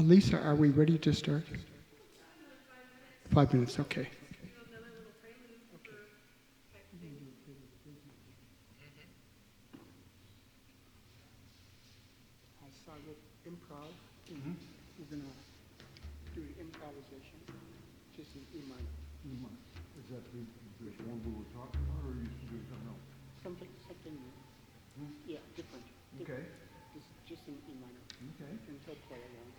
Lisa, are we ready to start? 5 minutes, okay. I start with improv. We're going to do an improvisation, just in E minor. Is that the one we were talking about, or are you doing something else? Something, yeah, different. Okay. Just in E minor. Okay. And he'll play along.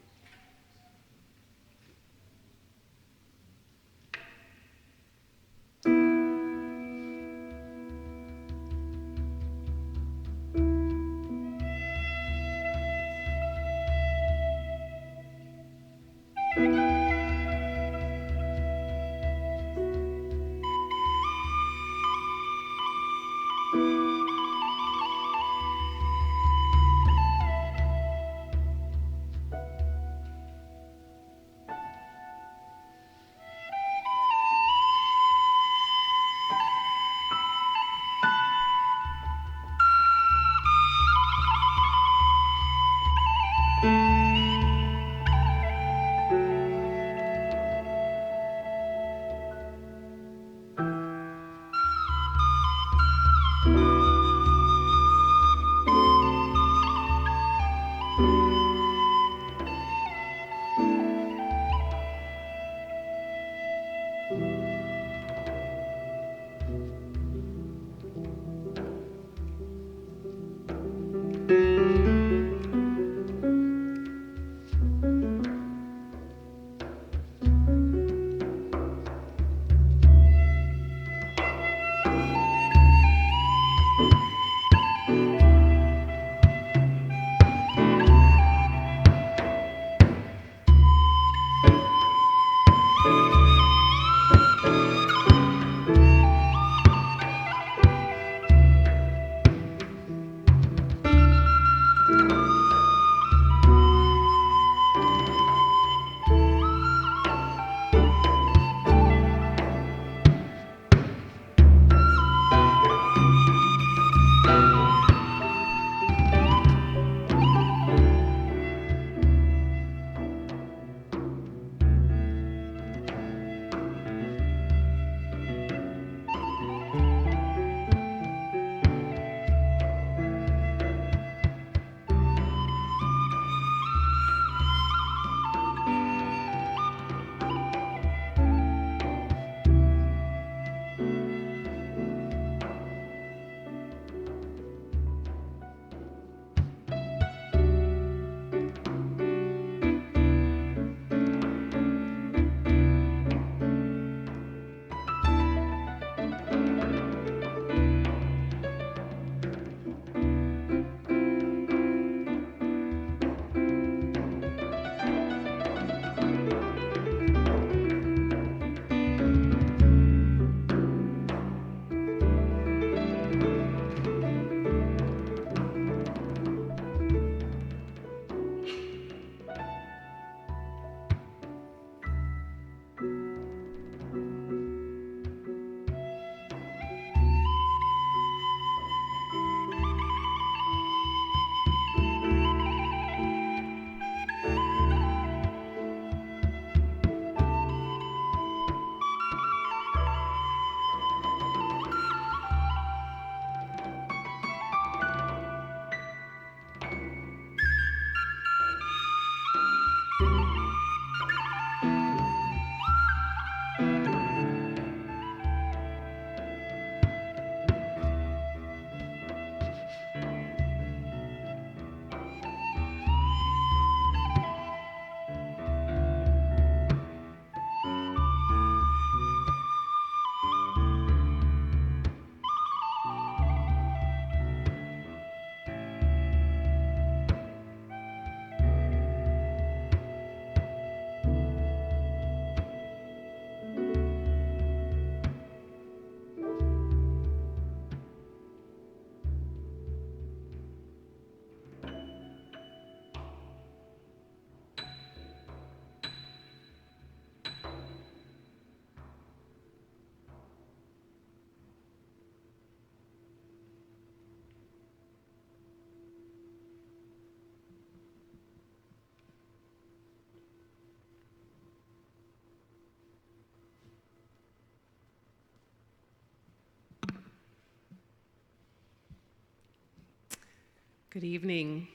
Good evening.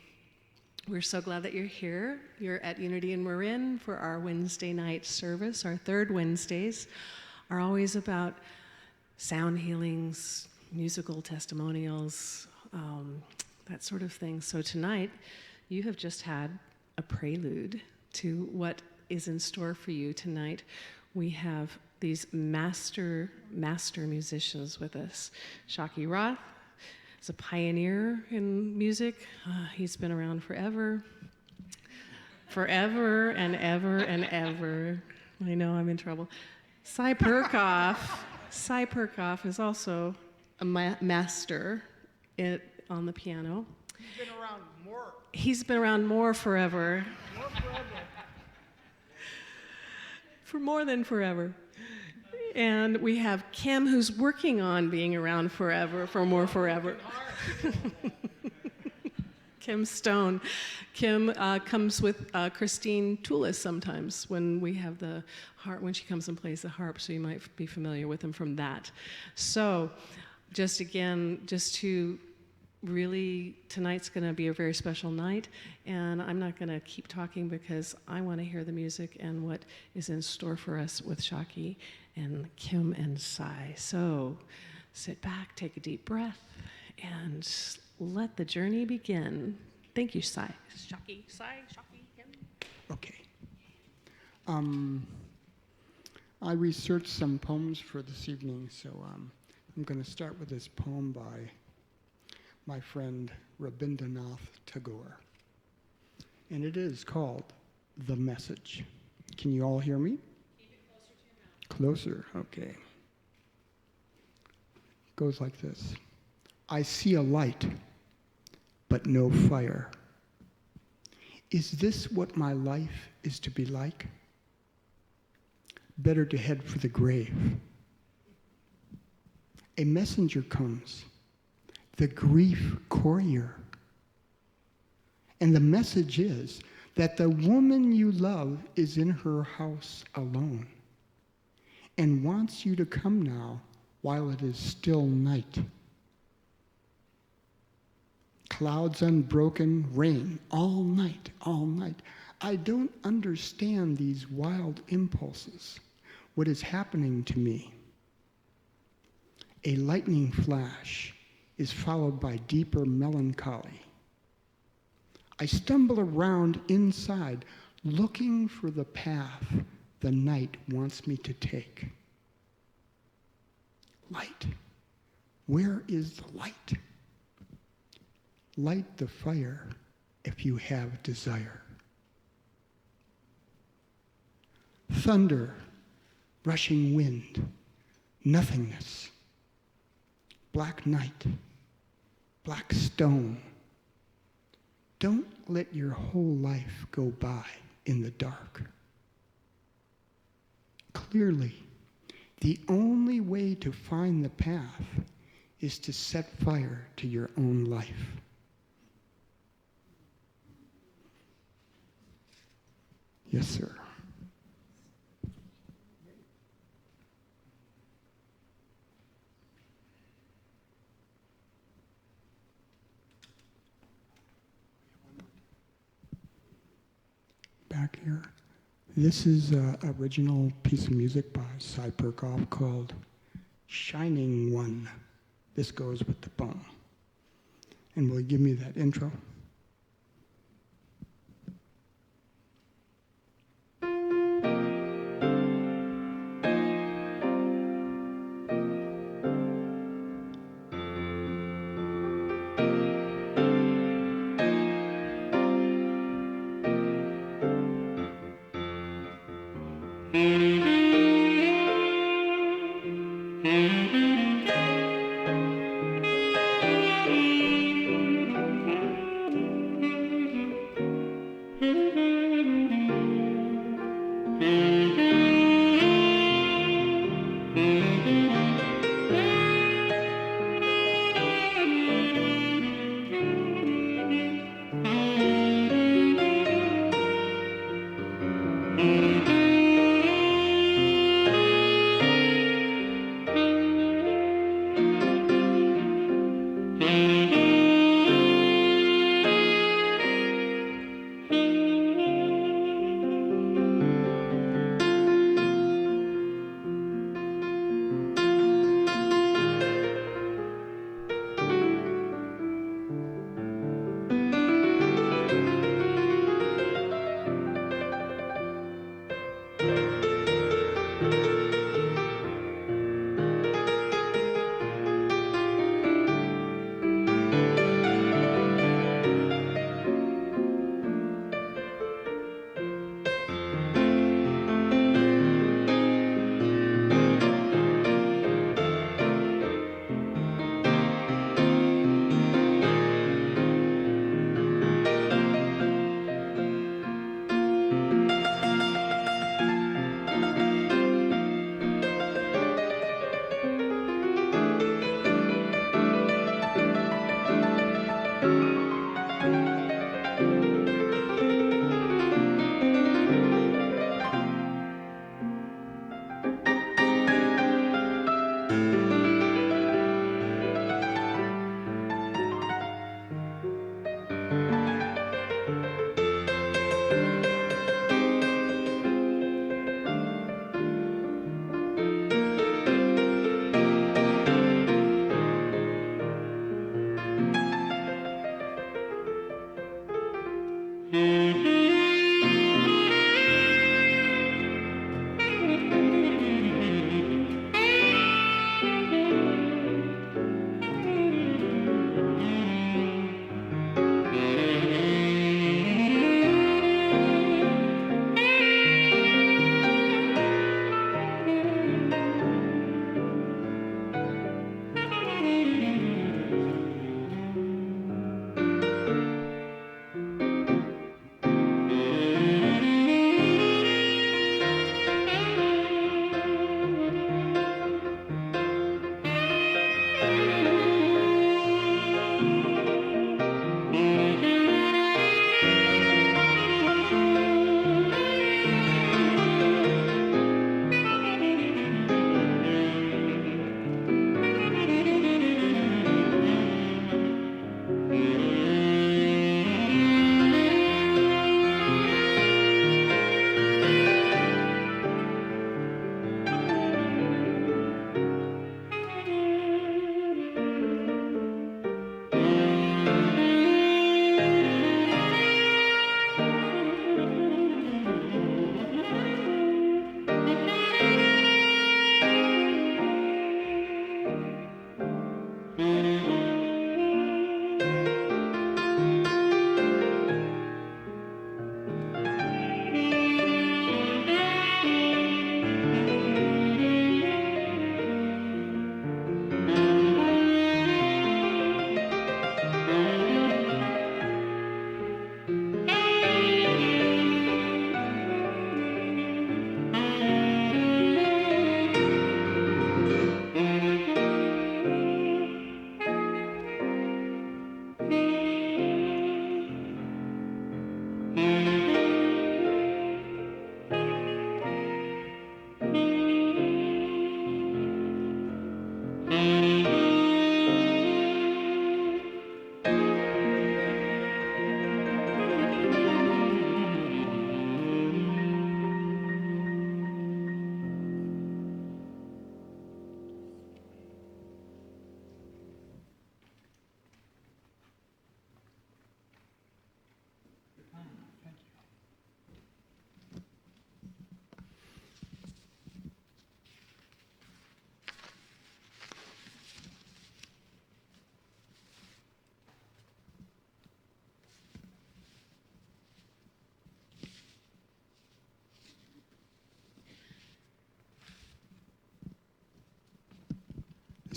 We're so glad that you're here. You're at Unity in Marin for our Wednesday night service. Our third Wednesdays are always about sound healings, musical testimonials, that sort of thing. So tonight, you have just had a prelude to what is in store for you tonight. We have these master musicians with us. Schawkie Roth is a pioneer in music. He's been around forever and ever and ever. I know I'm in trouble. Perkoff is also a master on the piano. He's been around more forever. For more than forever. And we have Kim, who's working on being around forever, for more forever. Kim Stone. Kim comes with Christine Toulis sometimes when we have the harp, when she comes and plays the harp, so you might be familiar with them from that. So, just to really, tonight's going to be a very special night, and I'm not going to keep talking because I want to hear the music and what is in store for us with Schawkie and Kim and Sai. So sit back, take a deep breath, and let the journey begin. Thank you, Sai. Schawkie, Kim. Okay. I researched some poems for this evening, so I'm going to start with this poem by my friend Rabindranath Tagore. And it is called The Message. Can you all hear me? Keep it closer to your mouth. Closer, okay. Goes like this. I see a light, but no fire. Is this what my life is to be like? Better to head for the grave. A messenger comes, the grief courier. And the message is that the woman you love is in her house alone and wants you to come now while it is still night. Clouds unbroken, rain all night, all night. I don't understand these wild impulses. What is happening to me? A lightning flash is followed by deeper melancholy. I stumble around inside, looking for the path the night wants me to take. Light. Where is the light? Light the fire if you have desire. Thunder, rushing wind, nothingness. Black night, black stone. Don't let your whole life go by in the dark. Clearly, the only way to find the path is to set fire to your own life. Yes, sir. Back here. This is an original piece of music by Sai Perkoff called Shining One. This goes with the poem. And will you give me that intro?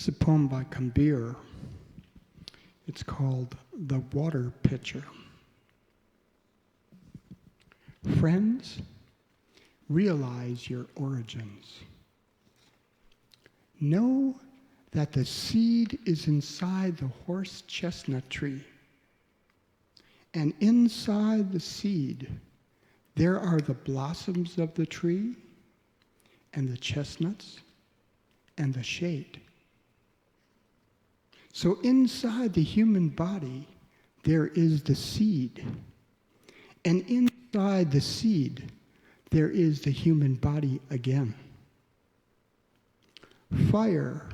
It's a poem by Kabir. It's called The Water Pitcher. Friends, realize your origins. Know that the seed is inside the horse chestnut tree. And inside the seed, there are the blossoms of the tree, and the chestnuts, and the shade. So inside the human body, there is the seed. And inside the seed, there is the human body again. Fire,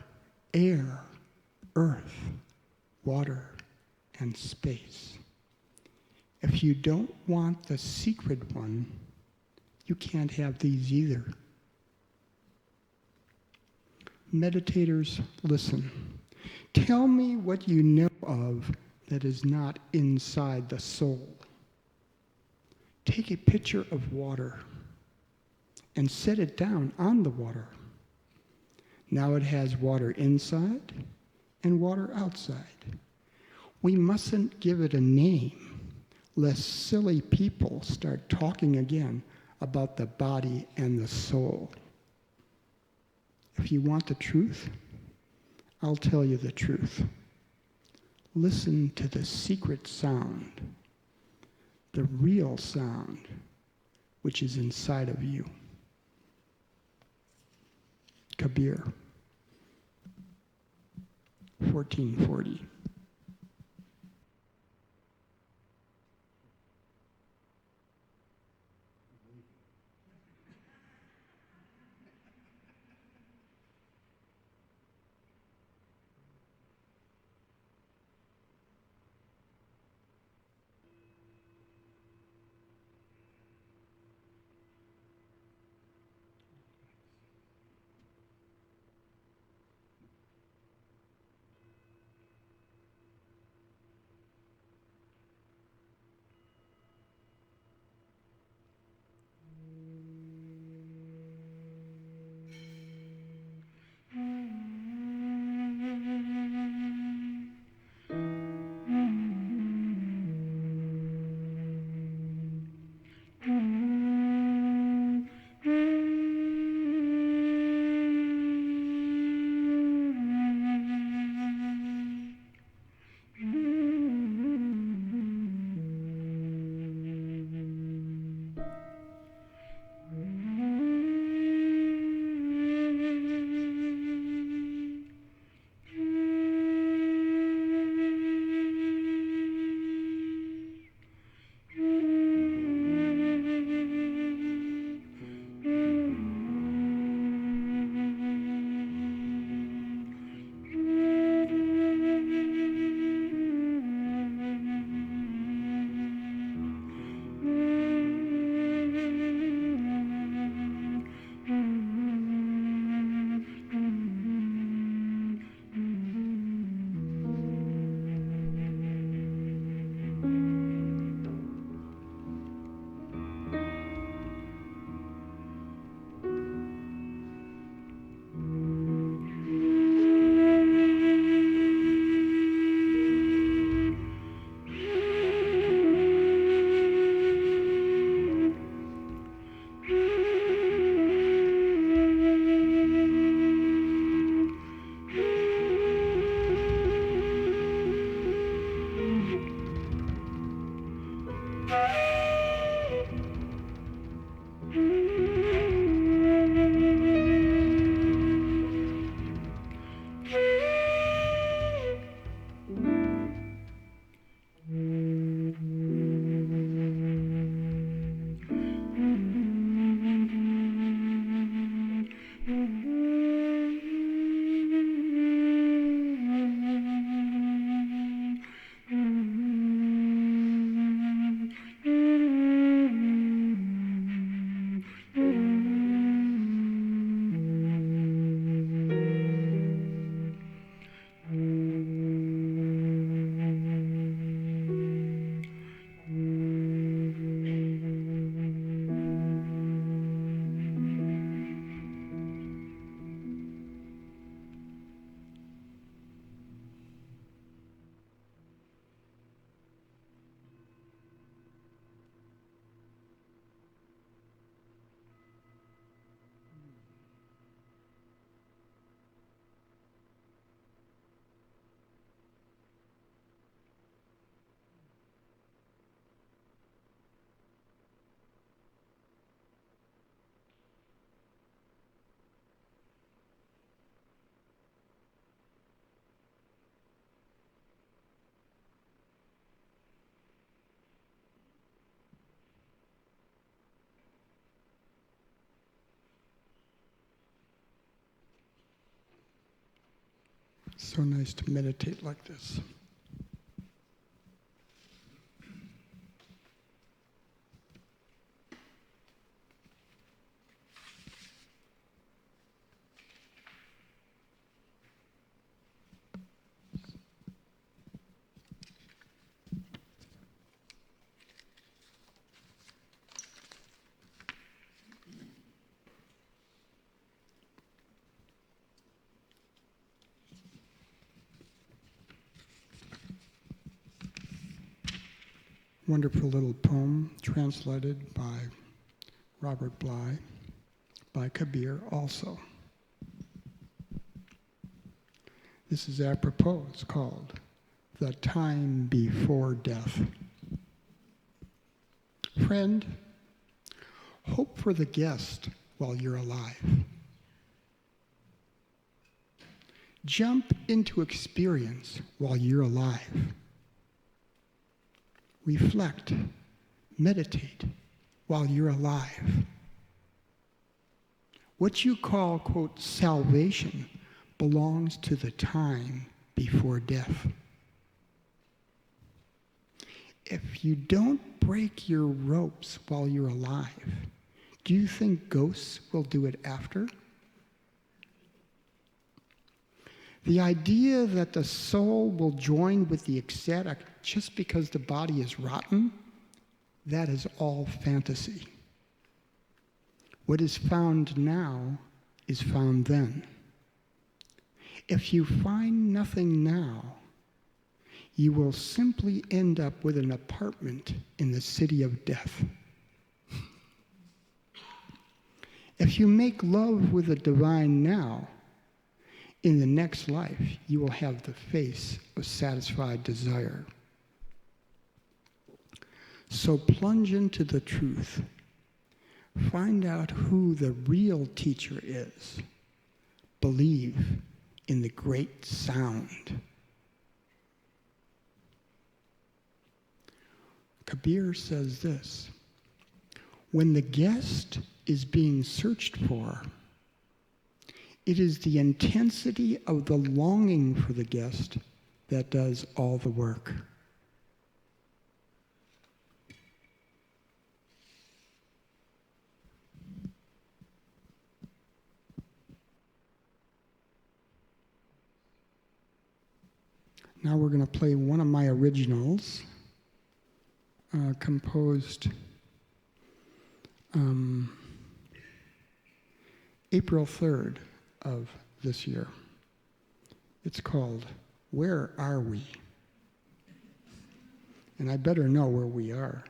air, earth, water, and space. If you don't want the secret one, you can't have these either. Meditators, listen. Tell me what you know of that is not inside the soul. Take a pitcher of water and set it down on the water. Now it has water inside and water outside. We mustn't give it a name, lest silly people start talking again about the body and the soul. If you want the truth, I'll tell you the truth. Listen to the secret sound, the real sound, which is inside of you. Kabir, 1440. So nice to meditate like this. Wonderful little poem translated by Robert Bly, by Kabir also. This is apropos. It's called The Time Before Death. Friend, hope for the guest while you're alive. Jump into experience while you're alive. Reflect, meditate while you're alive. What you call, quote, salvation belongs to the time before death. If you don't break your ropes while you're alive, do you think ghosts will do it after? The idea that the soul will join with the ecstatic just because the body is rotten, that is all fantasy. What is found now is found then. If you find nothing now, you will simply end up with an apartment in the city of death. If you make love with the divine now, in the next life, you will have the face of satisfied desire. So plunge into the truth. Find out who the real teacher is. Believe in the great sound. Kabir says this: when the guest is being searched for, it is the intensity of the longing for the guest that does all the work. Now we're going to play one of my originals, composed April 3rd of this year. It's called Where Are We? And I better know where we are.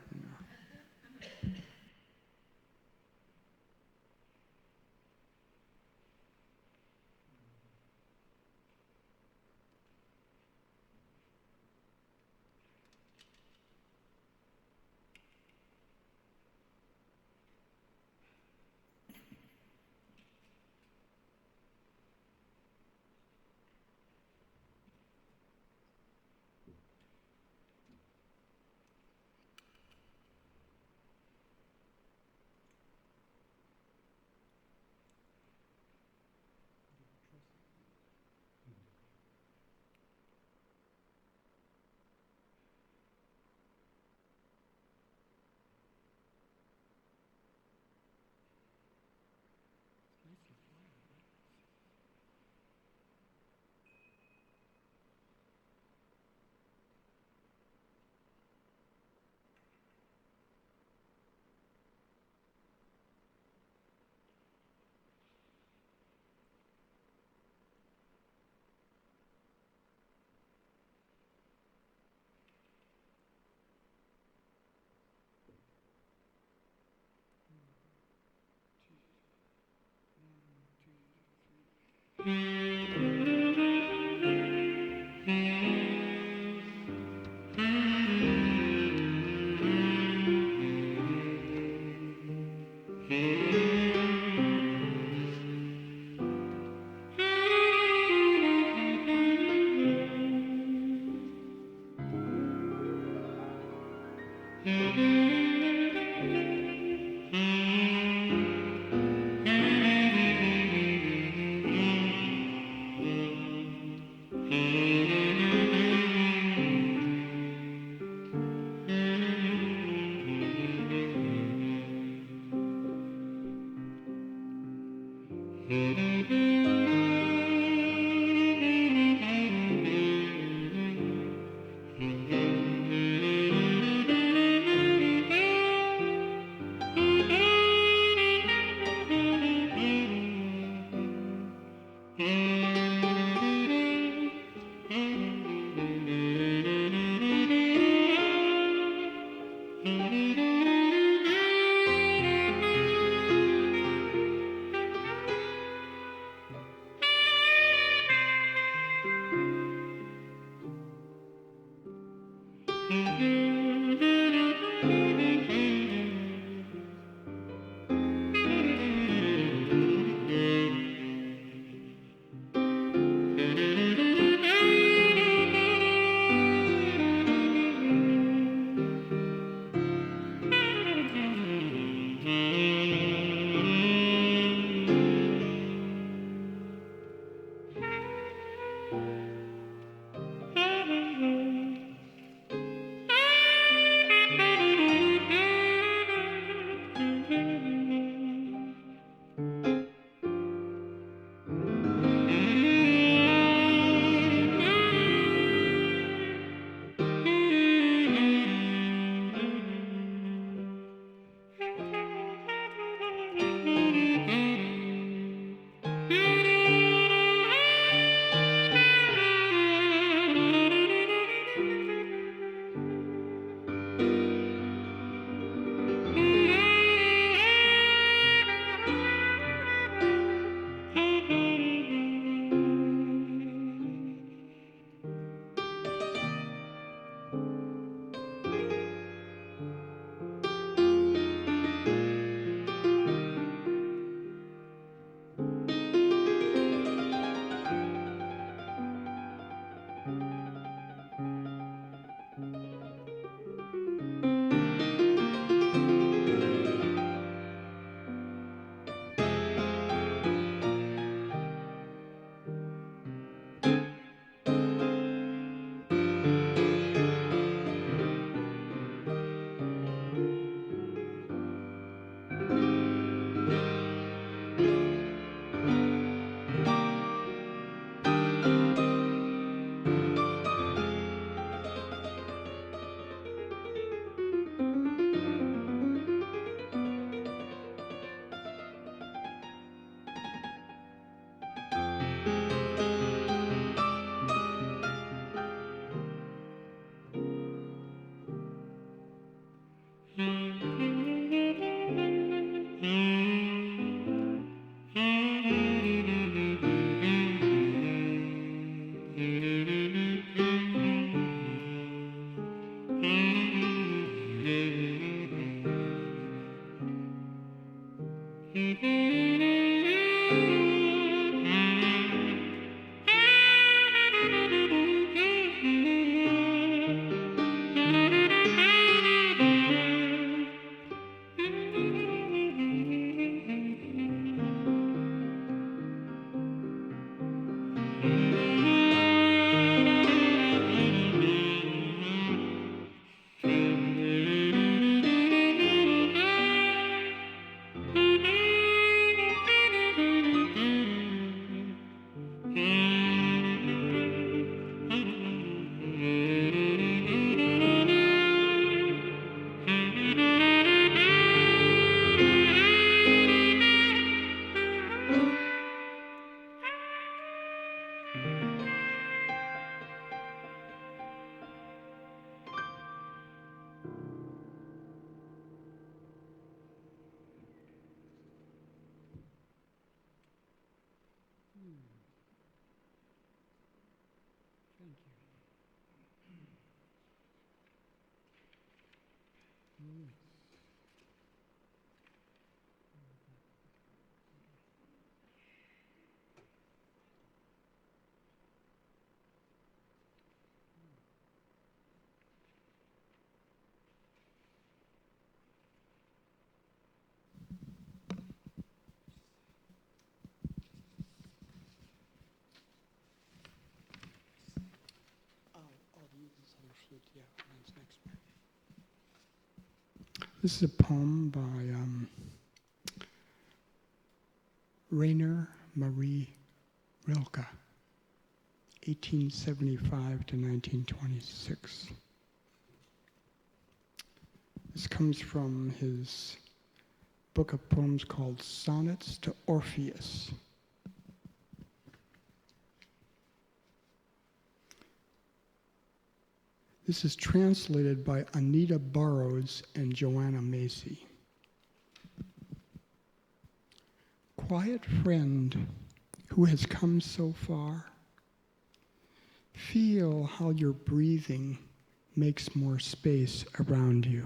This is a poem by Rainer Marie Rilke, 1875 to 1926. This comes from his book of poems called Sonnets to Orpheus. This is translated by Anita Burrows and Joanna Macy. Quiet friend who has come so far, feel how your breathing makes more space around you.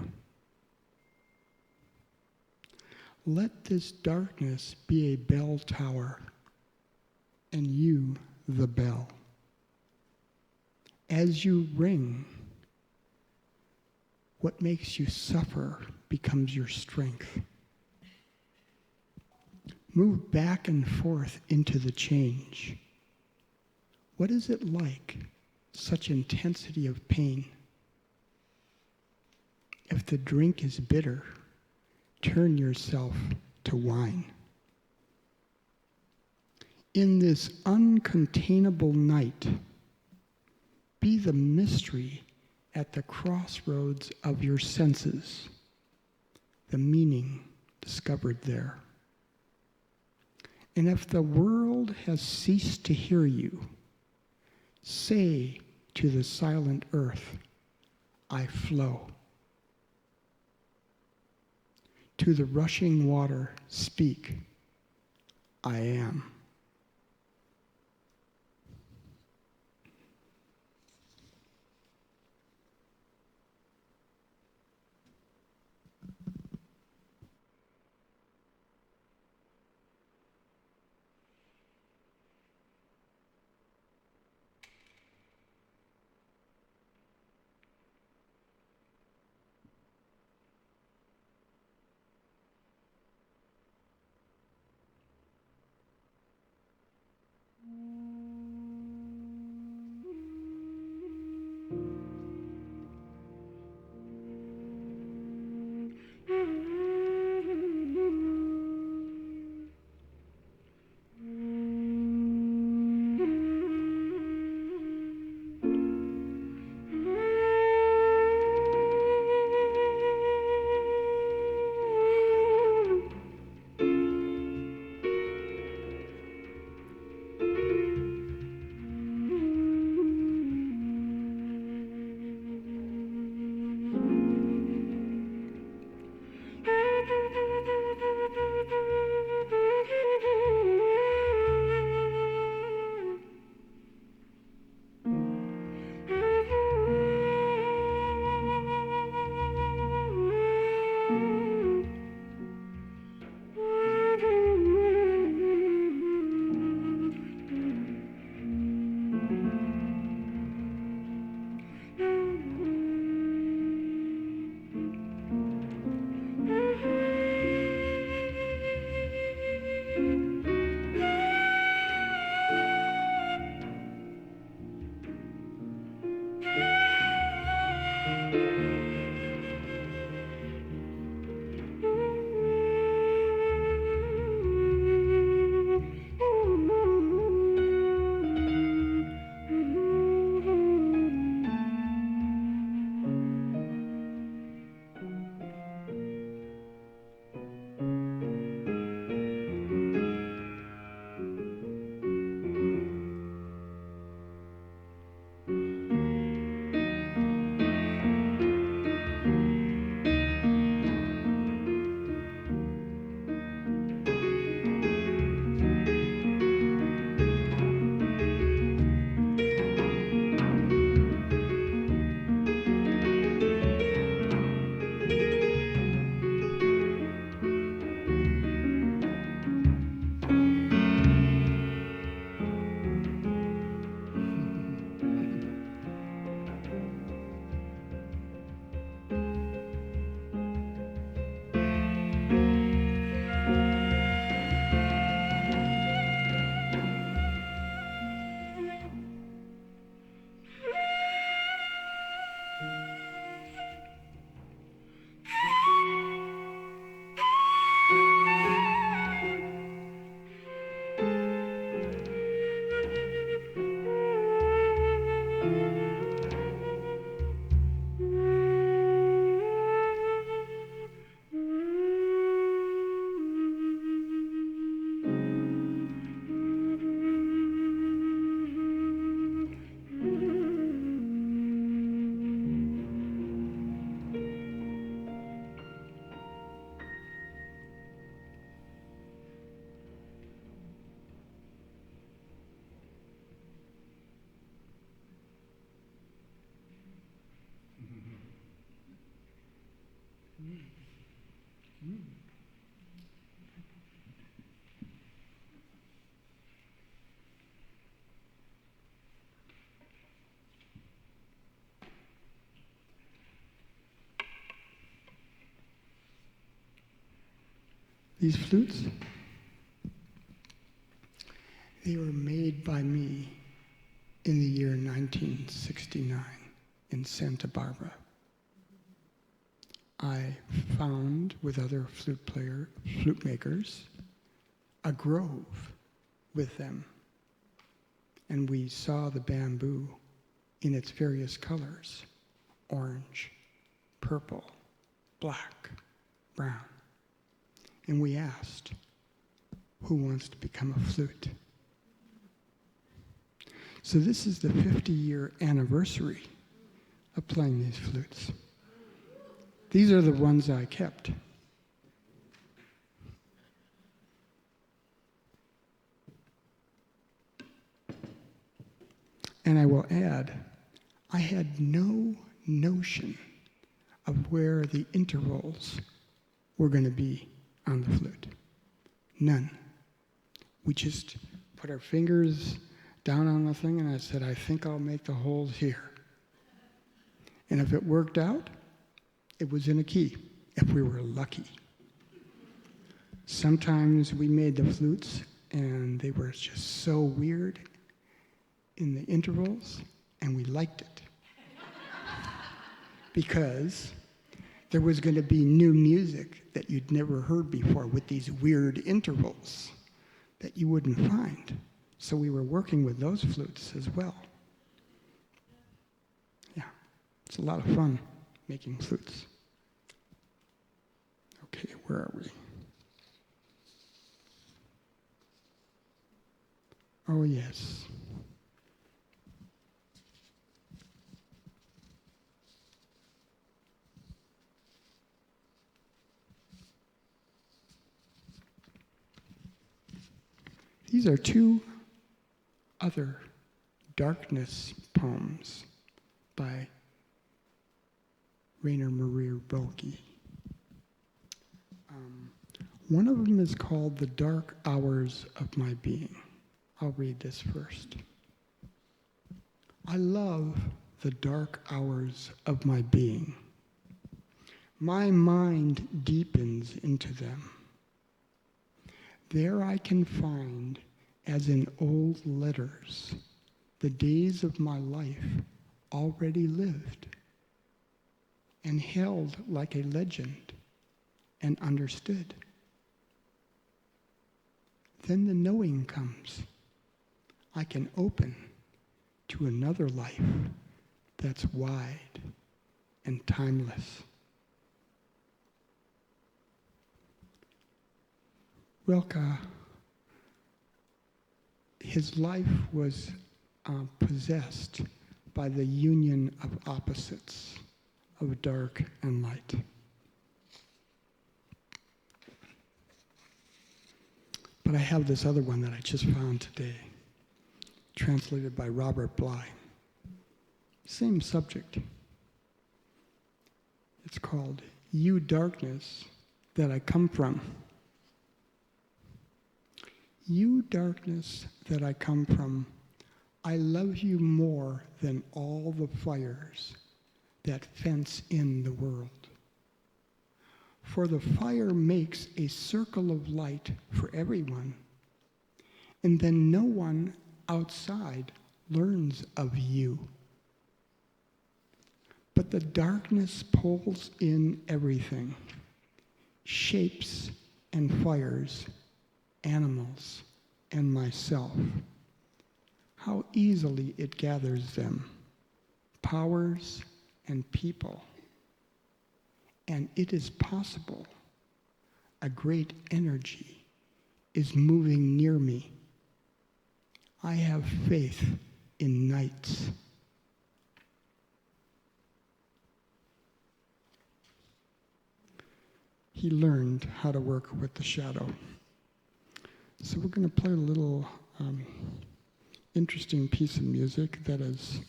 Let this darkness be a bell tower, and you the bell. As you ring, what makes you suffer becomes your strength. Move back and forth into the change. What is it like, such intensity of pain? If the drink is bitter, turn yourself to wine. In this uncontainable night, be the mystery at the crossroads of your senses, the meaning discovered there. And if the world has ceased to hear you, say to the silent earth, I flow. To the rushing water, speak, I am. These flutes, they were made by me in the year 1969 in Santa Barbara. I found, with other flute makers, a grove with them. And we saw the bamboo in its various colors: orange, purple, black, brown. And we asked, who wants to become a flute? So this is the 50-year anniversary of playing these flutes. These are the ones I kept. And I will add, I had no notion of where the intervals were going to be on the flute. None. We just put our fingers down on the thing, and I said, I think I'll make the holes here. And if it worked out, it was in a key, if we were lucky. Sometimes we made the flutes, and they were just so weird in the intervals, and we liked it. Because there was going to be new music that you'd never heard before with these weird intervals that you wouldn't find. So we were working with those flutes as well. Yeah, it's a lot of fun making flutes. Okay, where are we? Oh, yes. These are two other darkness poems by Rainer Maria Rilke. One of them is called The Dark Hours of My Being. I'll read this first. I love the dark hours of my being. My mind deepens into them. There I can find, as in old letters, the days of my life already lived and held like a legend and understood. Then the knowing comes. I can open to another life that's wide and timeless. Rilke, his life was possessed by the union of opposites, of dark and light. But I have this other one that I just found today, translated by Robert Bly. Same subject. It's called You Darkness That I Come From. You darkness that I come from, I love you more than all the fires that fence in the world. For the fire makes a circle of light for everyone, and then no one outside learns of you. But the darkness pulls in everything, shapes and fires, animals and myself. How easily it gathers them, powers and people. And it is possible. A great energy is moving near me. I have faith in nights. He learned how to work with the shadow. So we're going to play a little interesting piece of music that is,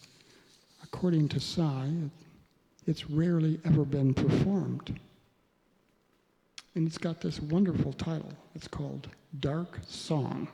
according to Psy, it's rarely ever been performed And it's got this wonderful title. It's called Dark Song.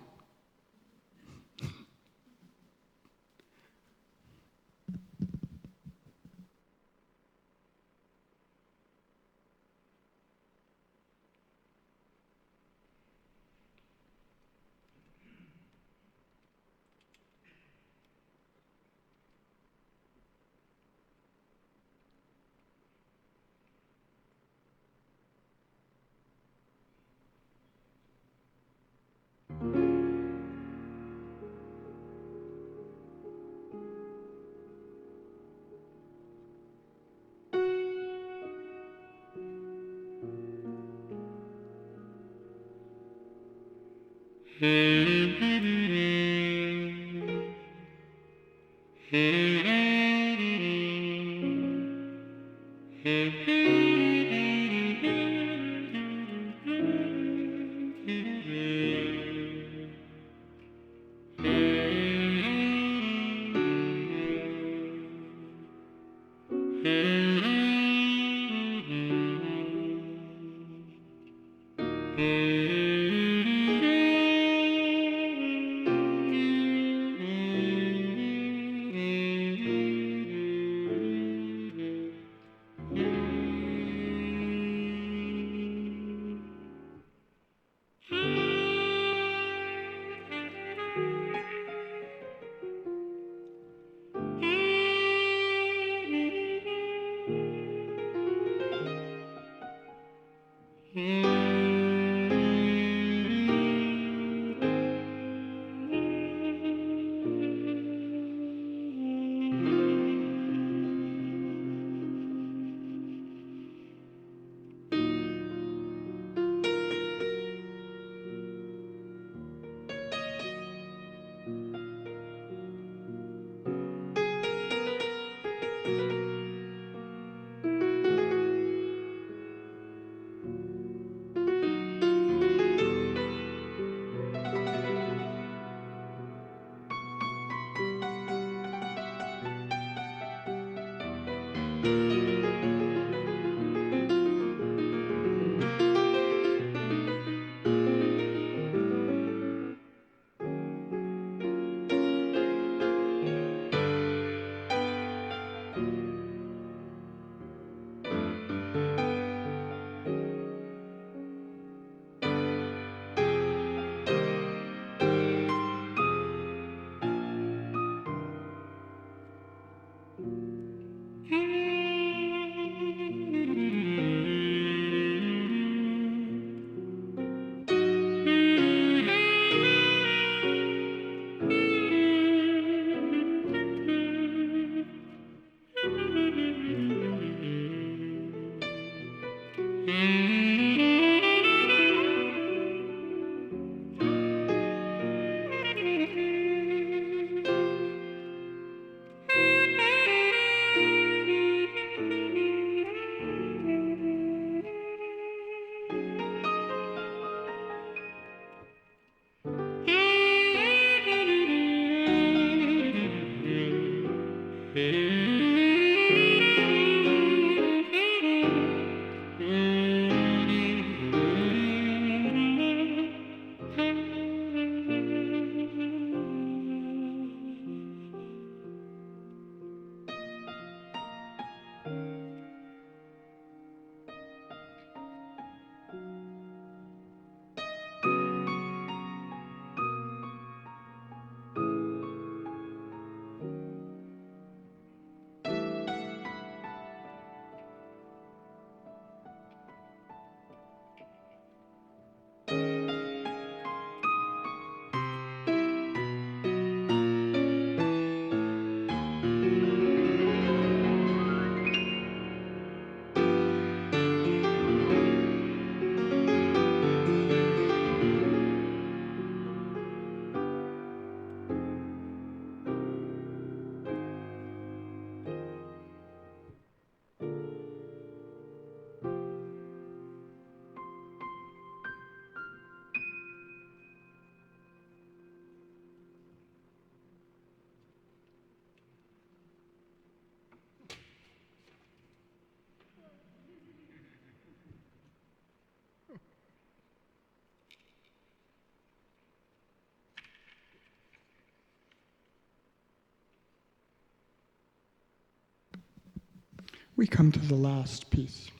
we come to the last piece.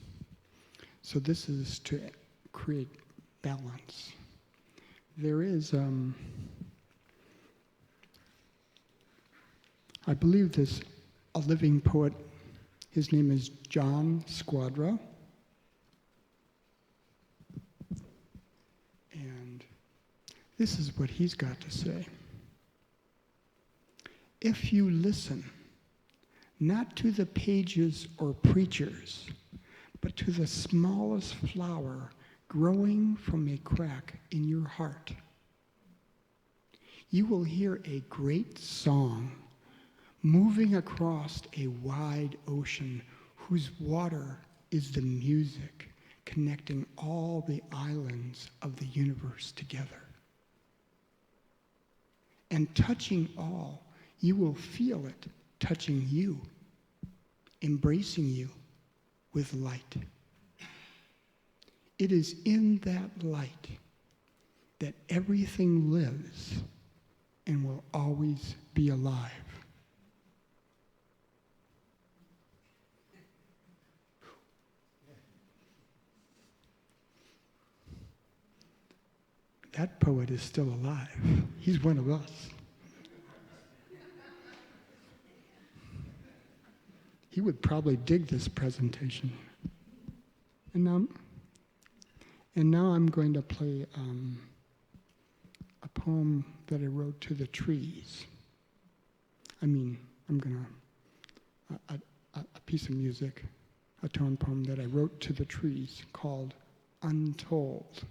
So this is to create balance. There is, I believe there's a living poet. His name is John Squadra. And this is what he's got to say. If you listen, not to the pages or preachers, but to the smallest flower growing from a crack in your heart, you will hear a great song moving across a wide ocean whose water is the music connecting all the islands of the universe together. And touching all, you will feel it touching you, embracing you with light. It is in that light that everything lives and will always be alive. That poet is still alive. He's one of us. He would probably dig this presentation. And now I'm going to play a poem that I wrote to the trees. I'm going to, a piece of music, a tone poem that I wrote to the trees called Untold.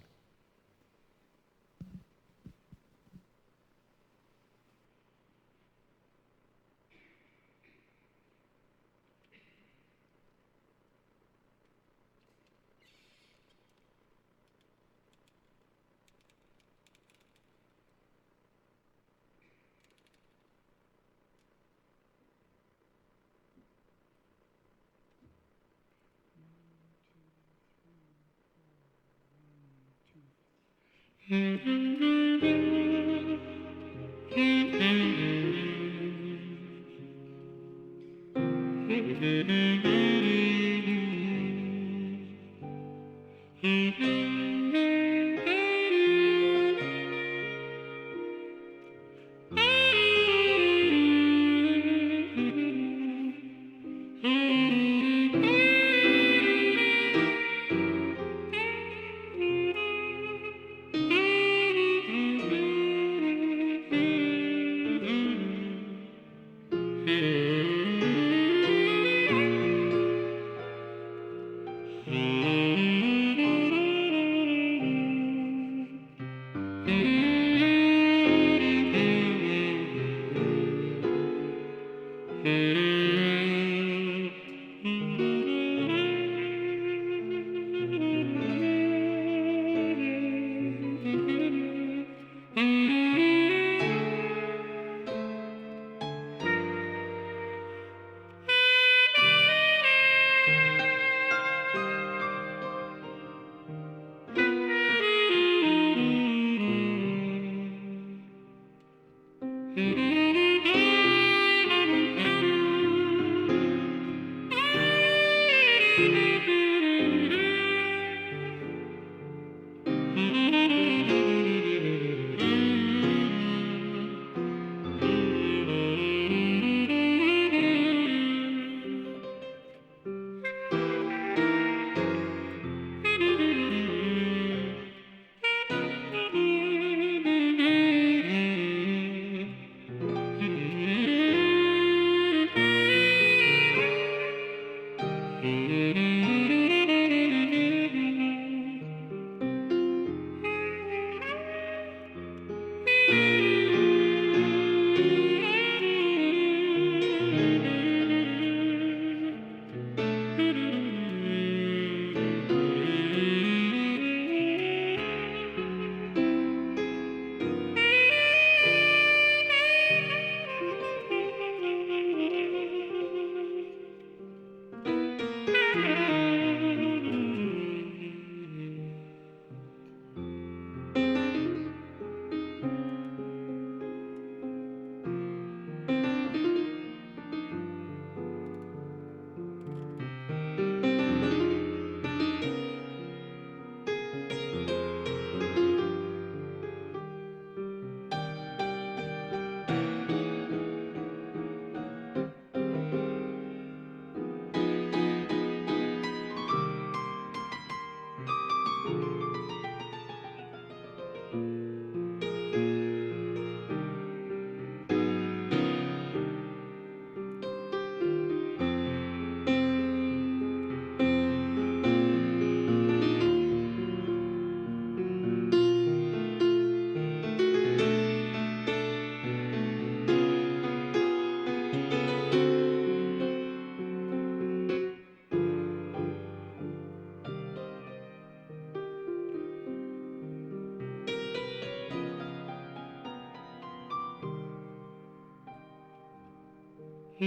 We're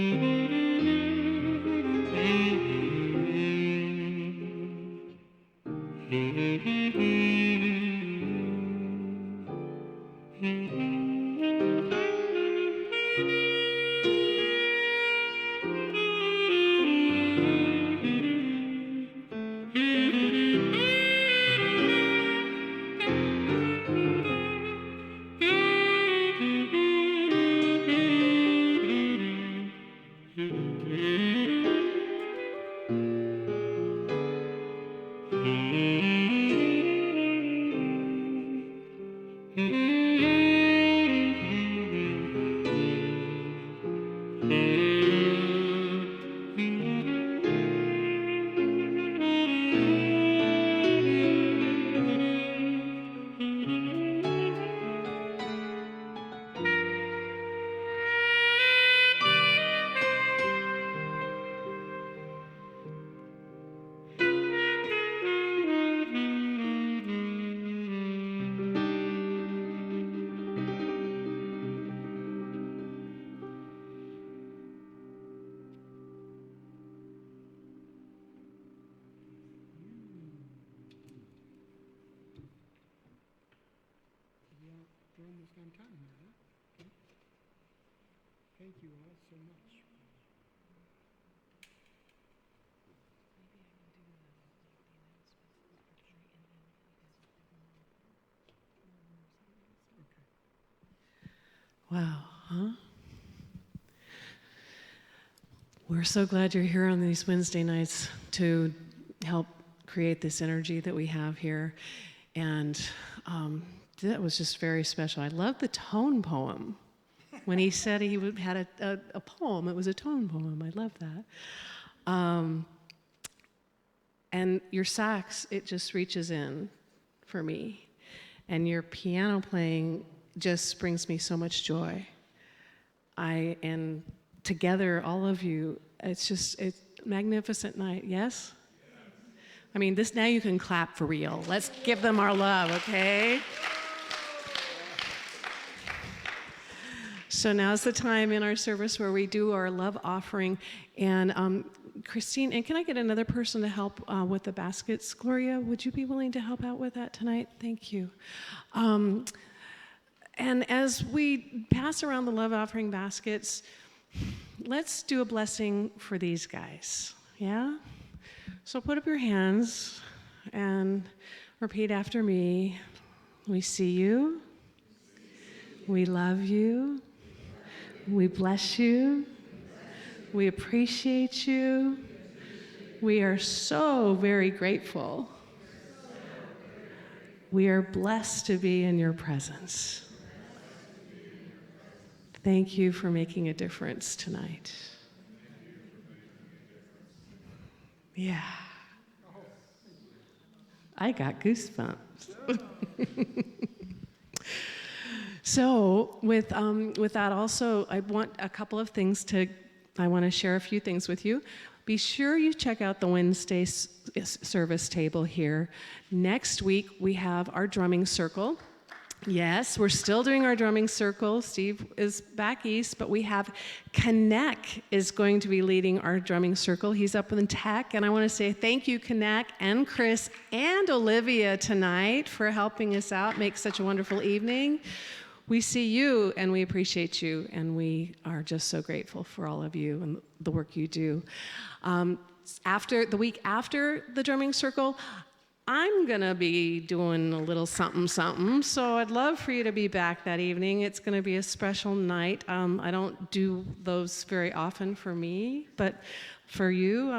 almost on time here, huh? Okay. Thank you all so much. Wow, huh? We're so glad you're here on these Wednesday nights to help create this energy that we have here. And that was just very special. I love the tone poem. When he said he had a poem, it was a tone poem. I love that. And your sax, it just reaches in for me. And your piano playing just brings me so much joy. And together, all of you, it's a magnificent night, yes? I mean, now you can clap for real. Let's give them our love, okay? So now's the time in our service where we do our love offering. And Christine, and can I get another person to help with the baskets? Gloria, would you be willing to help out with that tonight? Thank you. And as we pass around the love offering baskets, let's do a blessing for these guys, yeah? So put up your hands and repeat after me. We see you. We love you. We bless you. We appreciate you. We are so very grateful. We are blessed to be in your presence. Thank you for making a difference tonight. Yeah. I got goosebumps. So with that also, I want to share a few things with you. Be sure you check out the Wednesday service table here. Next week, we have our drumming circle. Yes, we're still doing our drumming circle. Steve is back east, but we have Kanek is going to be leading our drumming circle. He's up in tech, and I want to say thank you, Kanek and Chris and Olivia tonight for helping us out, make such a wonderful evening. We see you, and we appreciate you, and we are just so grateful for all of you and the work you do. After the week after the drumming circle, I'm going to be doing a little something, so I'd love for you to be back that evening. It's going to be a special night. I don't do those very often for me, but for you,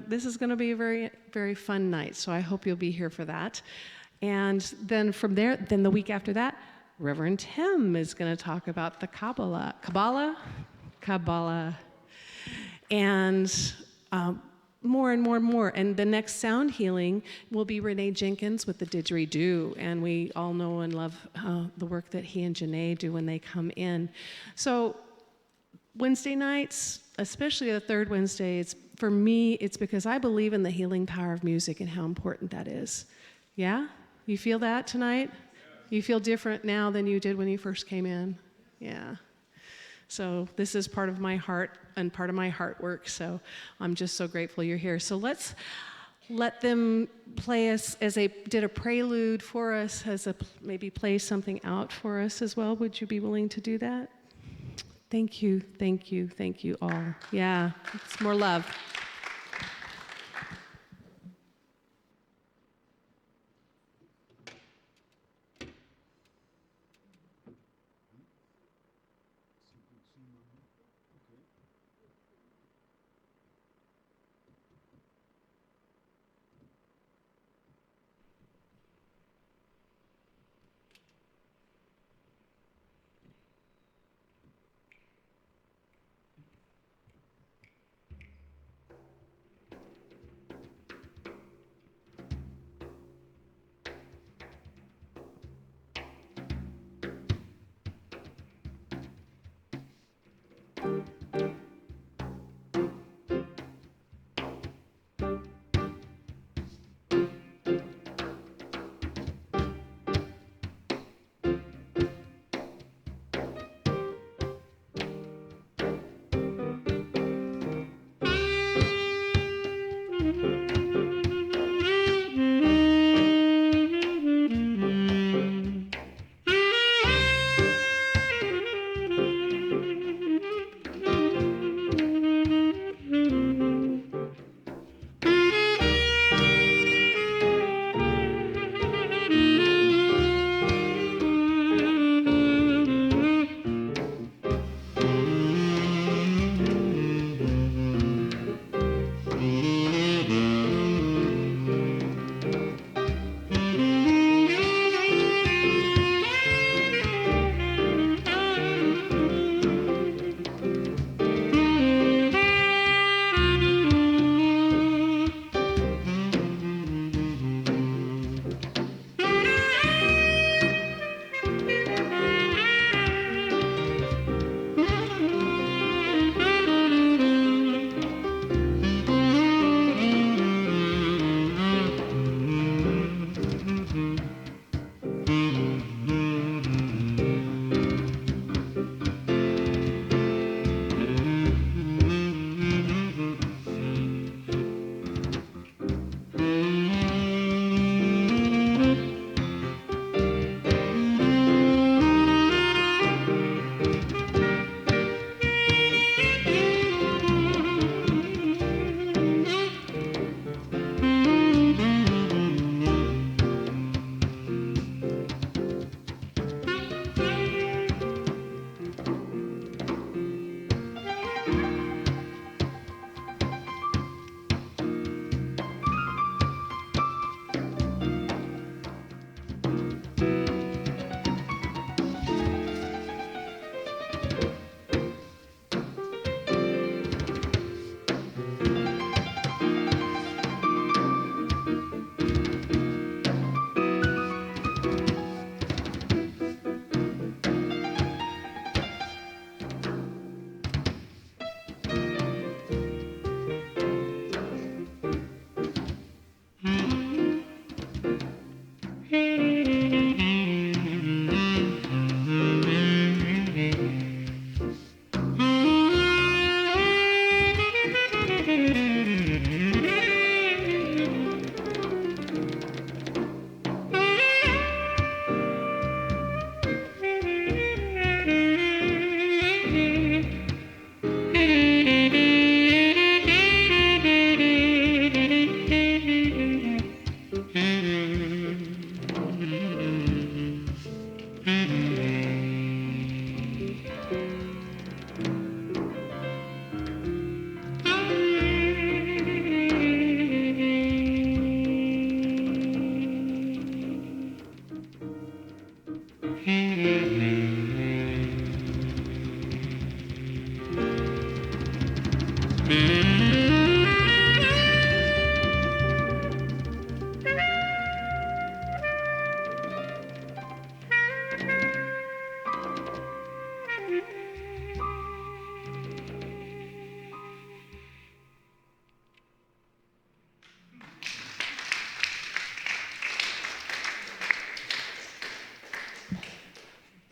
this is going to be a very, very fun night, so I hope you'll be here for that. And then from there, the week after that, Reverend Tim is going to talk about the Kabbalah. And more and more and more. And the next sound healing will be Renee Jenkins with the didgeridoo. And we all know and love the work that he and Janae do when they come in. So Wednesday nights, especially the third Wednesday, for me, it's because I believe in the healing power of music and how important that is. Yeah? You feel that tonight? You feel different now than you did when you first came in? Yeah. So this is part of my heart and part of my heart work. So I'm just so grateful you're here. So let's let them play us as they did a prelude for us, maybe play something out for us as well. Would you be willing to do that? Thank you, thank you, thank you all. Yeah, it's more love.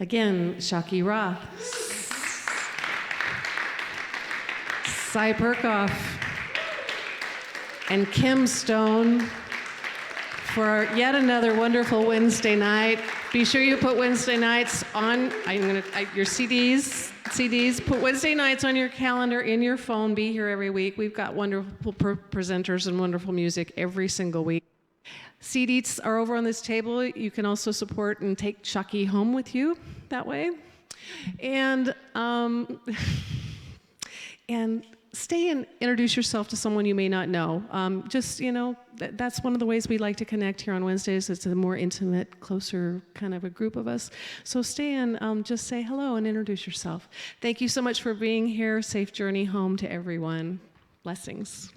Again, Schawkie Roth. Cy Perkoff, and Kim Stone for yet another wonderful Wednesday night. Be sure you put Wednesday nights on your CDs. Put Wednesday nights on your calendar, in your phone. Be here every week. We've got wonderful presenters and wonderful music every single week. CDs are over on this table. You can also support and take Schawkie home with you that way. And stay and introduce yourself to someone you may not know. That's one of the ways we like to connect here on Wednesdays. It's a more intimate, closer kind of a group of us. So stay and just say hello and introduce yourself. Thank you so much for being here. Safe journey home to everyone. Blessings.